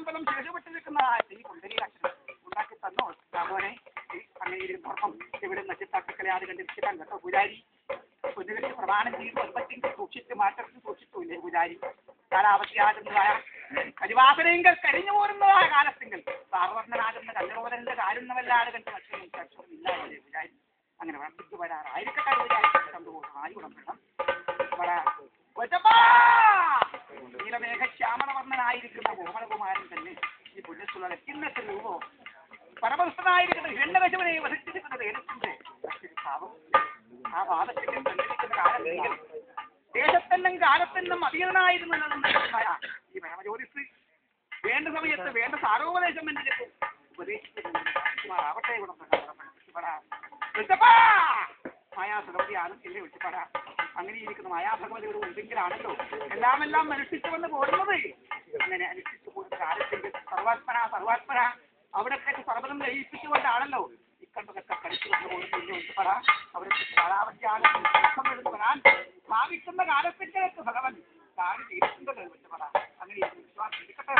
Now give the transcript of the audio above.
ബലം ശേഷപ്പെട്ടിരിക്കുന്ന ഈ കുണ്ടലികാക്ഷരം ഉണ്ടാക്കി തന്നോ രാഘവനെ അങ്ങനെ പുറം ഇവിടെ നച്ചിത്താക്കലെ അത് കണ്ടിരിക്കാൻ കേട്ടോ പൂജാരി കുഞ്ഞുകൾക്ക് പ്രധാനം ചെയ്ത് ഒമ്പത്തിങ്കിൽ സൂക്ഷിച്ച് മാറ്റത്തിൽ സൂക്ഷിച്ചില്ലേ പൂജാരി കാലാവസ്ഥയാകുന്നതായ കരിവാസനയെങ്കിൽ കഴിഞ്ഞു പോരുന്നതായ കാലത്തെങ്കിൽ സാർവർണ്ണനാകുന്ന കല്ലോദരന്റെ കാരുണ്യമല്ലാതെ കണ്ട് മറ്റൊന്നും ഇല്ലാതെ പൂജാരി അങ്ങനെ വർദ്ധിച്ചു വരാറായിരിക്കട്ടെ പൂജാരി കണ്ടുപോകും ആയി ഗുണം വേണം നീലമേഘശ്യാമളവർണ്ണനായിരിക്കുന്ന കോമളകുമാരൻ തന്നെ ഈ പുണ്യത്തുള്ള കിന്നത്തെ രൂപോ പരമസ്ഥനായിരിക്കുന്ന ഹിരണ്യകശിവനെ വധിച്ചിരിക്കുന്നത് ഏലത്തിന്റെ ഭാവം ആ വാദത്തിന്റെ സഞ്ചരിക്കുന്ന കാലത്തെങ്കിൽ ദേശത്തെന്നും കാലത്തെന്നും അതീതനായിരുന്നതായ ഈ പരമജ്യോതിസ് വേണ്ട സമയത്ത് വേണ്ട സാരോപദേശം എന്നെ ഉപദേശിക്കുമാറാവട്ടെ ഗുണം മായാസുരവതിയാണ് ഇല്ലേ വിളിച്ചുപാടാ അങ്ങനെ ഇരിക്കുന്ന മായാഭഗവതിയുടെ ഉണ്ടെങ്കിലാണല്ലോ എല്ലാം അനുഷ്ഠിച്ചു വന്ന് പോരുന്നത് അങ്ങനെ അനുഷ്ഠിച്ചു പോകുന്ന കാലത്തിന്റെ സർവാത്മന അവിടത്തേക്ക് സർവ്വതം ഗ്രഹിപ്പിച്ചുകൊണ്ടാണല്ലോ ഇക്കണ്ടതൊക്കെ പഠിച്ചു വന്ന് പോകുന്ന വിളിച്ചുപാടാ അവിടത്തെ കാലാവസ്ഥയാണ് വരാൻ ഭാവിക്കുന്ന കാലത്തിന്റെ ഭഗവൻ കാര്യം തീരുന്നത് വിളിച്ചുപാടാ അങ്ങനെ വിശ്വാസം ഇരിക്കട്ടെ